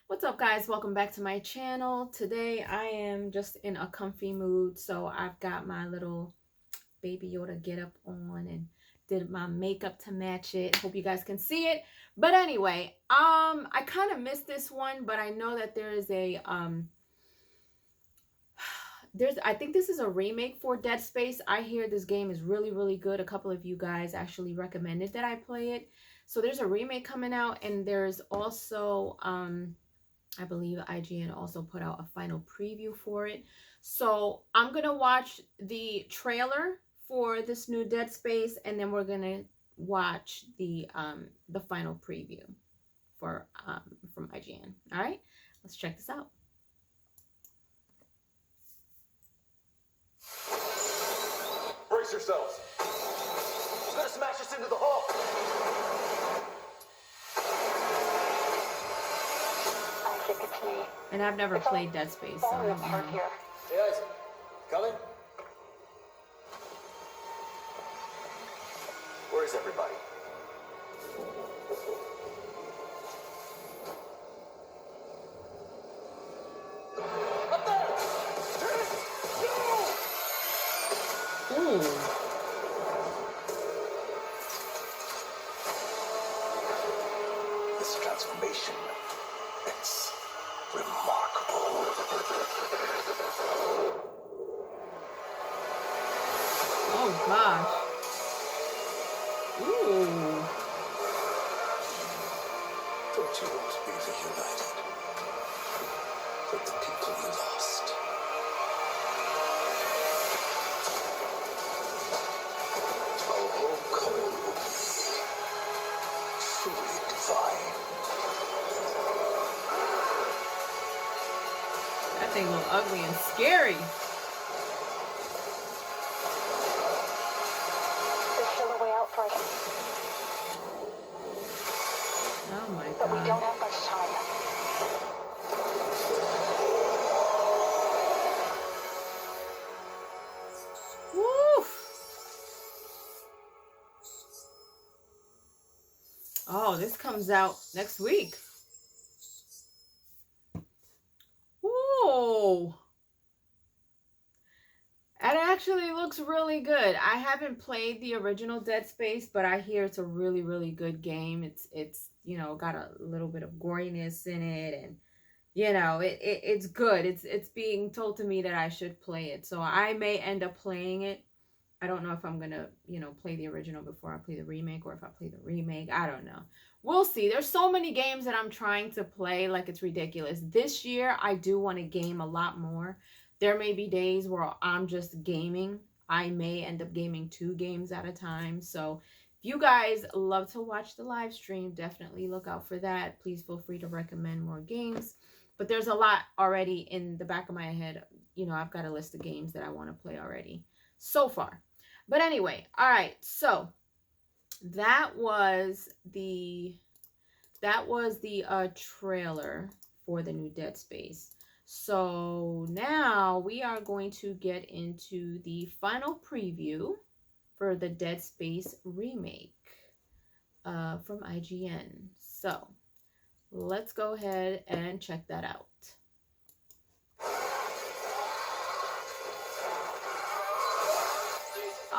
What's up, guys? Welcome back to my channel. Today I am just in a comfy mood, so I've got my little Baby Yoda get up on and did my makeup to match it. Hope you guys can see it. But anyway, I kind of missed this one, but I know that there is a I think this is a remake for Dead Space. I hear this game is really good. A couple of you guys actually recommended that I play it. So there's a remake coming out, and there's also I believe IGN also put out a final preview for it. So I'm going to watch the trailer for this new Dead Space, and then we're going to watch the final preview for from IGN. All right, let's check this out. Brace yourselves. It's gonna smash us into the hull. And I've never played Dead Space, so I don't know. Hey, Isaac. Coming? Where is everybody? Up there! No! Ooh. This transformation, it's remarkable. Oh gosh. Ooh. Don't you want to be reunited with the people you lost? Our homecoming will be truly divine. That thing looked ugly and scary. There's still a way out for us. Oh my But we don't god. have much time. Woo! Oh, this comes out next week. Whoa! It actually looks really good. I haven't played the original Dead Space, but I hear it's a really good game. It's you know, got a little bit of goriness in it, and you know, it's good. It's being told to me that I should play it. So I may end up playing it. I don't know if I'm going to, you know, play the original before I play the remake, or if I play the remake. I don't know. We'll see. There's so many games that I'm trying to play, like it's ridiculous. This year, I do want to game a lot more. There may be days where I'm just gaming. I may end up gaming 2 games at a time. So if you guys love to watch the live stream, definitely look out for that. Please feel free to recommend more games. But there's a lot already in the back of my head. You know, I've got a list of games that I want to play already so far. But anyway, all right, so that was the trailer for the new Dead Space. So now we are going to get into the final preview for the Dead Space remake from IGN. So let's go ahead and check that out.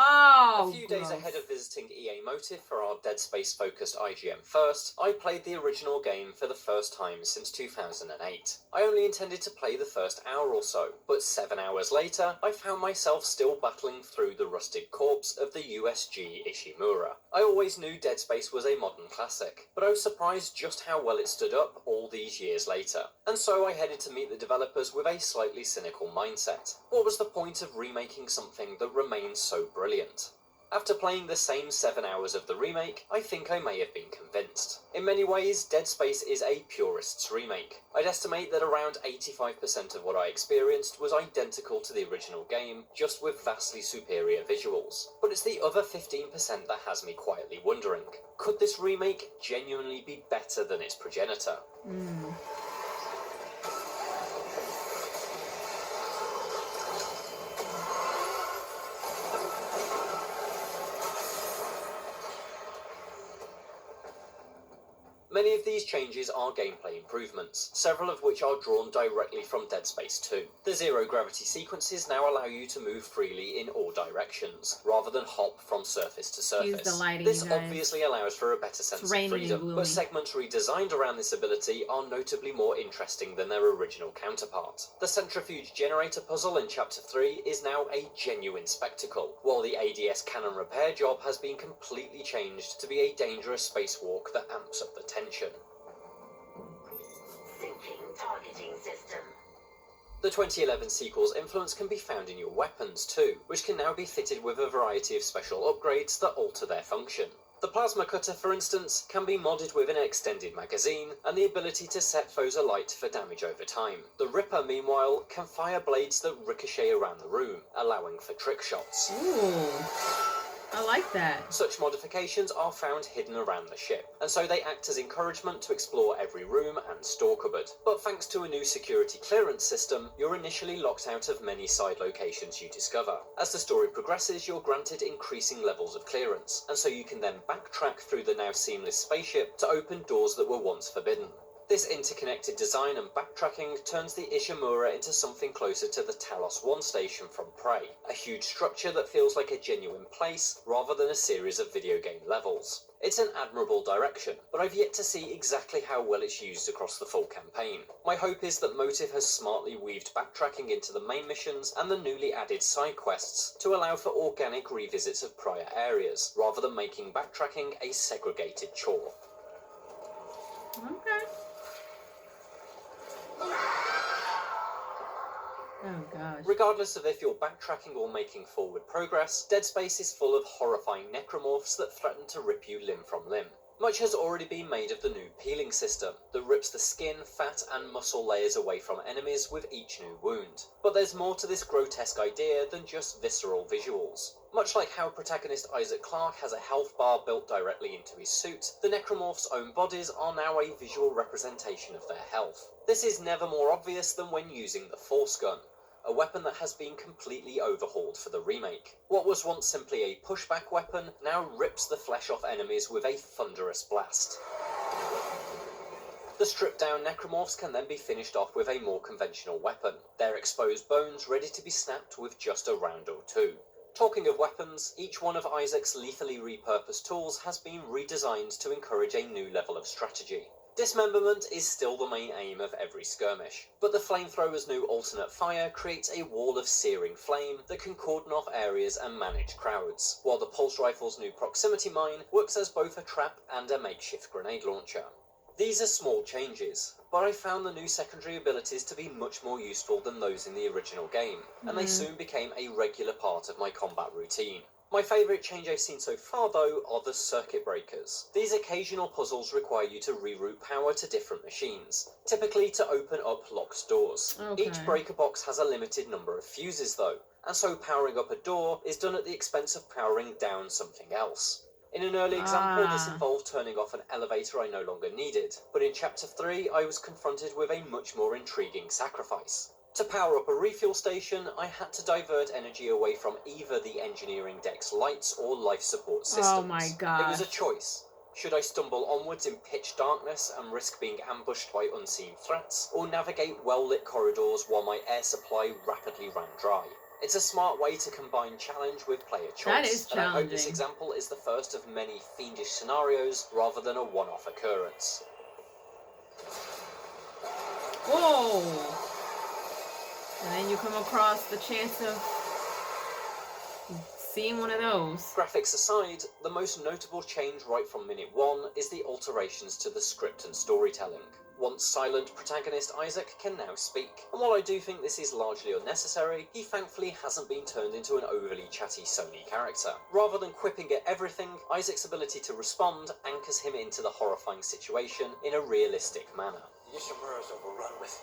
Oh, a few days ahead of visiting EA Motive for our Dead Space focused IGN First, I played the original game for the first time since 2008. I only intended to play the first hour or so, but 7 hours later, I found myself still battling through the rusted corpse of the USG Ishimura. I always knew Dead Space was a modern classic, but I was surprised just how well it stood up all these years later. And so I headed to meet the developers with a slightly cynical mindset. What was the point of remaking something that remains so brilliant? After playing the same 7 hours of the remake, I think I may have been convinced. In many ways, Dead Space is a purist's remake. I'd estimate that around 85% of what I experienced was identical to the original game, just with vastly superior visuals. But it's the other 15% that has me quietly wondering, could this remake genuinely be better than its progenitor? Many of these changes are gameplay improvements, several of which are drawn directly from Dead Space 2. The zero-gravity sequences now allow you to move freely in all directions, rather than hop from surface to surface. Use the lighting, This you guys. obviously allows for a better sense of raining and freedom, gloomy. but segments redesigned around this ability are notably more interesting than their original counterpart. The centrifuge generator puzzle in Chapter 3 is now a genuine spectacle, while the ADS cannon repair job has been completely changed to be a dangerous spacewalk that amps up the tension. Syncing targeting system. The 2011 sequel's influence can be found in your weapons too, which can now be fitted with a variety of special upgrades that alter their function. The plasma cutter, for instance, can be modded with an extended magazine and the ability to set foes alight for damage over time. The Ripper, meanwhile, can fire blades that ricochet around the room, allowing for trick shots. Ooh, I like that. Such modifications are found hidden around the ship, and so they act as encouragement to explore every room and store cupboard. But thanks to a new security clearance system, you're initially locked out of many side locations you discover. As the story progresses, you're granted increasing levels of clearance, and so you can then backtrack through the now seamless spaceship to open doors that were once forbidden. This interconnected design and backtracking turns the Ishimura into something closer to the Talos 1 station from Prey, a huge structure that feels like a genuine place rather than a series of video game levels. It's an admirable direction, but I've yet to see exactly how well it's used across the full campaign. My hope is that Motive has smartly weaved backtracking into the main missions and the newly added side quests to allow for organic revisits of prior areas, rather than making backtracking a segregated chore. Okay. Oh gosh. Regardless of if you're backtracking or making forward progress, Dead Space is full of horrifying necromorphs that threaten to rip you limb from limb. Much has already been made of the new peeling system that rips the skin, fat and muscle layers away from enemies with each new wound. But there's more to this grotesque idea than just visceral visuals. Much like how protagonist Isaac Clarke has a health bar built directly into his suit, the necromorphs' own bodies are now a visual representation of their health. This is never more obvious than when using the Force Gun, a weapon that has been completely overhauled for the remake. What was once simply a pushback weapon now rips the flesh off enemies with a thunderous blast. The stripped-down necromorphs can then be finished off with a more conventional weapon, their exposed bones ready to be snapped with just a round or two. Talking of weapons, each one of Isaac's lethally repurposed tools has been redesigned to encourage a new level of strategy. Dismemberment is still the main aim of every skirmish, but the flamethrower's new alternate fire creates a wall of searing flame that can cordon off areas and manage crowds, while the pulse rifle's new proximity mine works as both a trap and a makeshift grenade launcher. These are small changes, but I found the new secondary abilities to be much more useful than those in the original game, and they soon became a regular part of my combat routine. My favourite change I've seen so far, though, are the circuit breakers. These occasional puzzles require you to reroute power to different machines, typically to open up locked doors. Okay. Each breaker box has a limited number of fuses, though, and so powering up a door is done at the expense of powering down something else. In an early example, this involved turning off an elevator I no longer needed, but in Chapter 3 I was confronted with a much more intriguing sacrifice. To power up a refuel station, I had to divert energy away from either the engineering deck's lights or life support systems. Oh my god. It was a choice. Should I stumble onwards in pitch darkness and risk being ambushed by unseen threats, or navigate well-lit corridors while my air supply rapidly ran dry? It's a smart way to combine challenge with player choice. That is and I hope this challenging. example is the first of many fiendish scenarios rather than a one-off occurrence. Whoa! And then you come across the chance of seeing one of those. Graphics aside, the most notable change right from minute one is the alterations to the script and storytelling. Once silent protagonist Isaac can now speak, and while I do think this is largely unnecessary, he thankfully hasn't been turned into an overly chatty Sony character. Rather than quipping at everything, Isaac's ability to respond anchors him into the horrifying situation in a realistic manner. The Ishimura's overrun with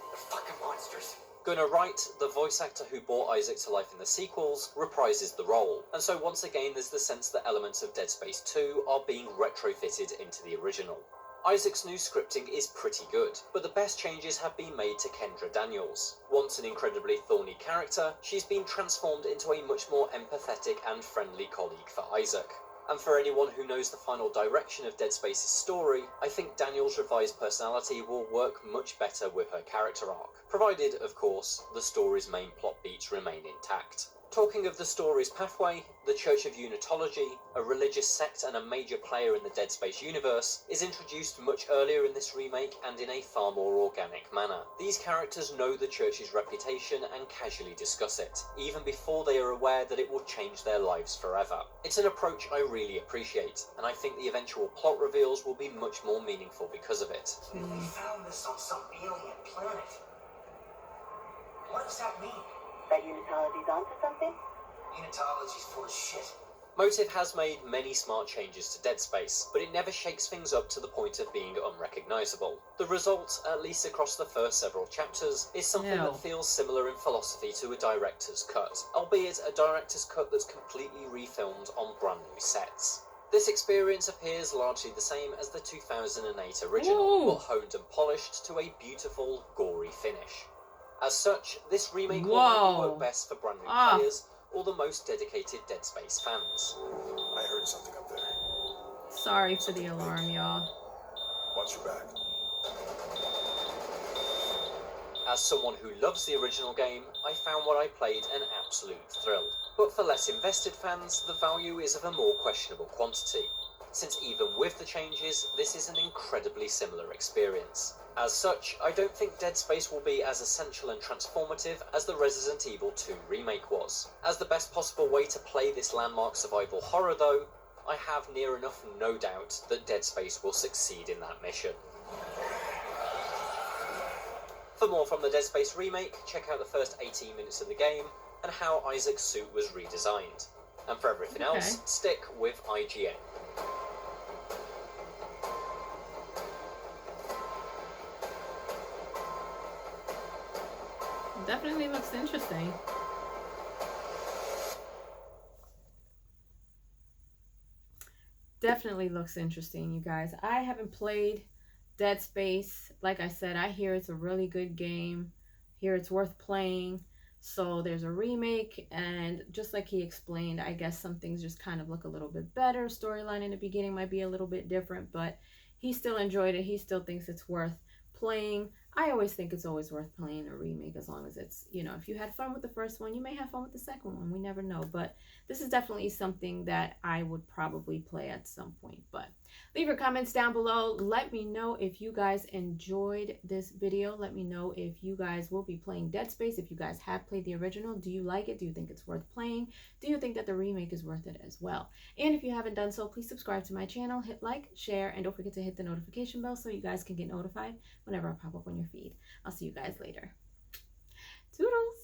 the fucking monsters. Gunnar Wright, the voice actor who brought Isaac to life in the sequels, reprises the role, and so once again there's the sense that elements of Dead Space 2 are being retrofitted into the original. Isaac's new scripting is pretty good, but the best changes have been made to Kendra Daniels. Once an incredibly thorny character, she's been transformed into a much more empathetic and friendly colleague for Isaac. And for anyone who knows the final direction of Dead Space's story, I think Daniel's revised personality will work much better with her character arc, provided, of course, the story's main plot beats remain intact. Talking of the story's pathway, the Church of Unitology, a religious sect and a major player in the Dead Space universe, is introduced much earlier in this remake and in a far more organic manner. These characters know the Church's reputation and casually discuss it, even before they are aware that it will change their lives forever. It's an approach I really appreciate, and I think the eventual plot reveals will be much more meaningful because of it. We found this on some alien planet. What does that mean? That Unitology's onto something? Unitology's full of shit. Motive has made many smart changes to Dead Space, but it never shakes things up to the point of being unrecognisable. The result, at least across the first several chapters, is something that feels similar in philosophy to a director's cut, albeit a director's cut that's completely refilmed on brand new sets. This experience appears largely the same as the 2008 original, but honed and polished to a beautiful, gory finish. As such, this remake will only work best for brand new players or the most dedicated Dead Space fans. I heard something up there. Sorry for the alarm, y'all. Watch your back. As someone who loves the original game, I found what I played an absolute thrill. But for less invested fans, the value is of a more questionable quantity, since even with the changes, this is an incredibly similar experience. As such, I don't think Dead Space will be as essential and transformative as the Resident Evil 2 remake was. As the best possible way to play this landmark survival horror though, I have near enough no doubt that Dead Space will succeed in that mission. For more from the Dead Space remake, check out the first 18 minutes of the game and how Isaac's suit was redesigned. And for everything else, stick with IGN. Definitely looks interesting. Definitely looks interesting, you guys. I haven't played Dead Space. Like I said, I hear it's a really good game. Hear it's worth playing. So there's a remake, and just like he explained, I guess some things just kind of look a little bit better. Storyline in the beginning might be a little bit different, but he still enjoyed it. He still thinks it's worth playing. I always think it's always worth playing a remake, as long as it's, you know, if you had fun with the first one, you may have fun with the second one. We never know. But this is definitely something that I would probably play at some point. But leave your comments down below. Let me know if you guys enjoyed this video. Let me know if you guys will be playing Dead Space. If you guys have played the original, do you like it? Do you think it's worth playing? Do you think that the remake is worth it as well? And if you haven't done so, please subscribe to my channel, hit like, share, and don't forget to hit the notification bell so you guys can get notified whenever I pop up on your feed. I'll see you guys later. Toodles!